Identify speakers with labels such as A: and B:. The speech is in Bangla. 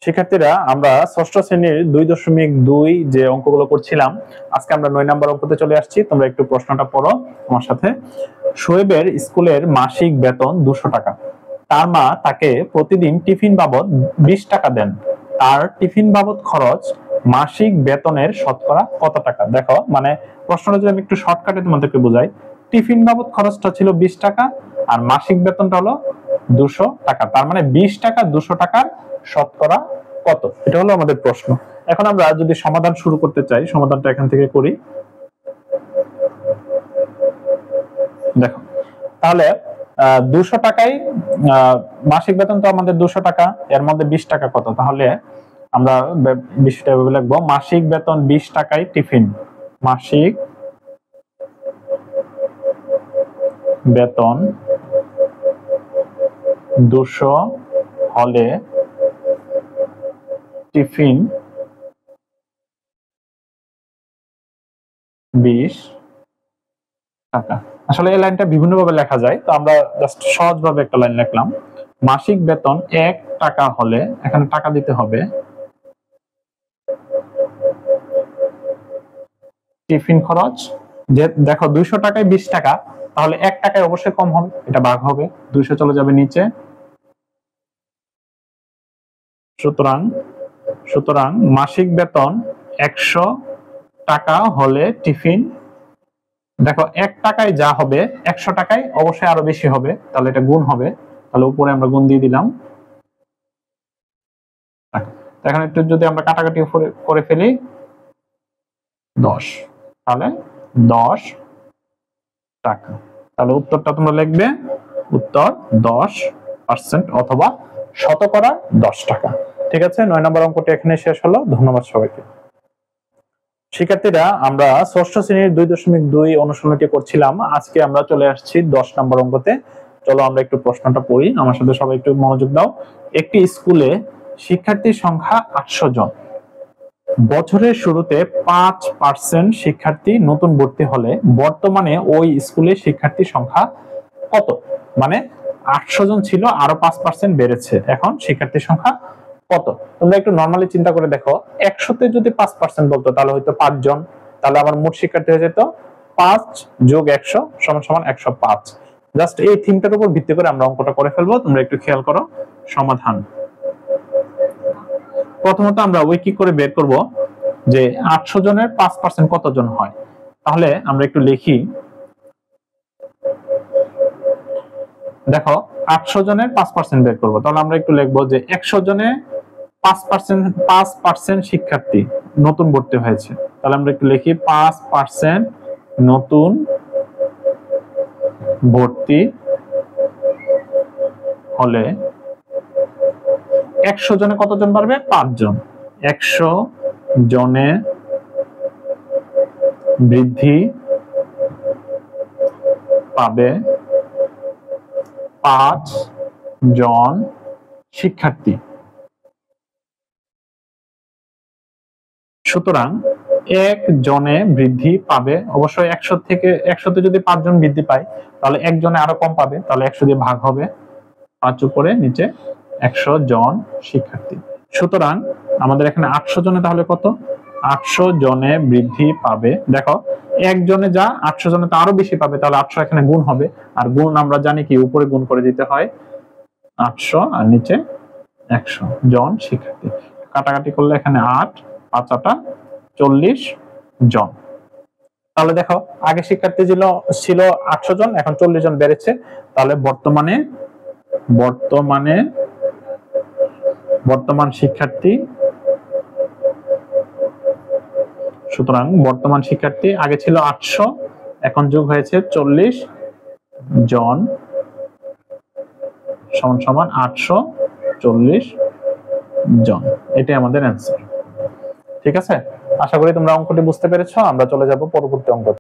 A: শিক্ষার্থীরা, আমরা ষষ্ঠ শ্রেণীর 2.2 যে অঙ্কগুলো করছিলাম, আজকে আমরা 9 নম্বর অঙ্কতে চলে আসছি। তোমরা একটু প্রশ্নটা পড়ো আমার সাথে। শোয়েবের স্কুলের মাসিক বেতন 200 টাকা। তার মা তাকে প্রতিদিন টিফিন বাবদ 20 টাকা দেন। তার টিফিন বাবদ খরচ মাসিক বেতনের শতকরা কত টাকা? দেখো, মানে প্রশ্নটা যদি আমি একটু শর্টকাটে তোমাদেরকে বোঝাই, টিফিন বাবদ খরচটা ছিল 20 টাকা আর মাসিক বেতনটা হলো 200 টাকা। তার মানে 20 টাকা 200 টাকার শতকরা কত? এটা হলো আমাদের প্রশ্ন। এখন আমরা যদি সমাধান শুরু করতে চাই, সমাধানটা এখান থেকে করি। দেখো, তাহলে 200 টাকায় মাসিক বেতন তো আমাদের 200 টাকা, এর মধ্যে 20 টাকা কত? তাহলে আমরা বিষয়টা এভাবে লিখবো, মাসিক বেতন 20 টাকায় টিফিন। মাসিক বেতন 200 হলে টিফিন 20 টাকা। আসলে এই লাইনটা বিভিন্ন ভাবে লেখা যায়, তো আমরা জাস্ট সহজ ভাবে একটা লাইন লিখলাম। মাসিক বেতন 1 টাকা হলে, এখানে টাকা দিতে হবে, টিফিন খরচ যে দেখো 200 টাকায় 20 টাকা, তাহলে 1 টাকায় অবশ্যই কম হবে, এটা ভাগ হবে, 200 চলে যাবে নিচে। সুতরাং মাসিক বেতন 100 টাকা হলে টিফিন, দেখো 1 টাকায় যা হবে 100 টাকায় অবশ্যই আরো বেশি হবে, তাহলে এটা গুণ হবে, তাহলে উপরে আমরা গুণ দিয়ে দিলাম। এখন একটু যদি আমরা কাটাকাটি করে ফেলি, 10, তাহলে 10 টাকা। তাহলে উত্তরটা তোমরা লিখবে, উত্তর 10% অথবা শতকরা 10 টাকা। ঠিক আছে, 9 নম্বর অঙ্কটি এখানে শেষ হলো। ধন্যবাদ সবাইকে। শিক্ষার্থীরা, আমরা ষষ্ঠ শ্রেণীর 2.2 অনুশীলনটি করছিলাম। আজকে আমরা চলে আসছি 10 নম্বর অঙ্কতে। চলো আমরা একটু প্রশ্নটা পড়ি, আমার সাথে সবাই একটু মনোযোগ দাও। একটি স্কুলে শিক্ষার্থীর সংখ্যা 800 জন। বছরের শুরুতে 5% শিক্ষার্থী নতুন ভর্তি হলে বর্তমানে ওই স্কুলে শিক্ষার্থীর সংখ্যা কত? মানে 800 জন ছিল, আরো 5% বেড়েছে, এখন শিক্ষার্থীর সংখ্যা কত? তোমরা একটু নরমালি চিন্তা করে দেখো, 100তে যদি 5% বলতো তাহলে হয়তো 5 জন, তাহলে আমার মোট শিক্ষার্থী হয়ে যেত 5 যোগ 100 সমান 105। জাস্ট এই থিমটার উপর ভিত্তি করে আমরা অঙ্কটা করে ফেলবো। তোমরা একটু খেয়াল করো সমাধান। প্রথমত আমরা ওই কি করে বের করব যে 800 জনের 5% কতজন হয়। তাহলে আমরা একটু লিখি, দেখো 800 জনের 5% বের করব, তাহলে আমরা একটু লিখবো যে 100 জনে 5% শিক্ষার্থী নতুন ভর্তি হয়েছে, তাহলে আমরা একটু লিখি 5% নতুন ভর্তি হলে 100 জনে কতজন বাড়বে? 5 জন। 100 জনে বৃদ্ধি পাবে 5 জন শিক্ষার্থী। সুতরাং 1 জনে বৃদ্ধি পাবে, অবশ্যই 100তে যদি 5 জন বৃদ্ধি পায় তাহলে 1 জনে আরো কম পাবে, তাহলে 100 দিয়ে ভাগ হবে, 5 উপরে নিচে 100 জন শিক্ষার্থী। সুতরাং আমাদের এখানে 800 জনে তাহলে কত? 800 জনে বৃদ্ধি পাবে, দেখো 1 জনে যা 800 জনে তো আরো বেশি পাবে, তাহলে 800 এখানে গুণ হবে, আর গুণ আমরা জানি কি উপরে গুণ করে দিতে হয়, 800 আর নিচে 100 জন শিক্ষার্থী। কাটাকাটি করলে এখানে 8 5 8 40 জন। তাহলে দেখো আগে শিক্ষার্থী ছিল 800 জন, এখন 40 জন বেড়েছে, তাহলে বর্তমান শিক্ষার্থী, সুতরাং বর্তমান শিক্ষার্থী আগে ছিল 800, এখন যোগ হয়েছে 40 জন সমান 840 জন। এটাই আমাদের অ্যান্সার। ঠিক আছে, আশা করি তোমরা অঙ্কটি বুঝতে পেরেছো। আমরা চলে যাব পরবর্তী অঙ্ক।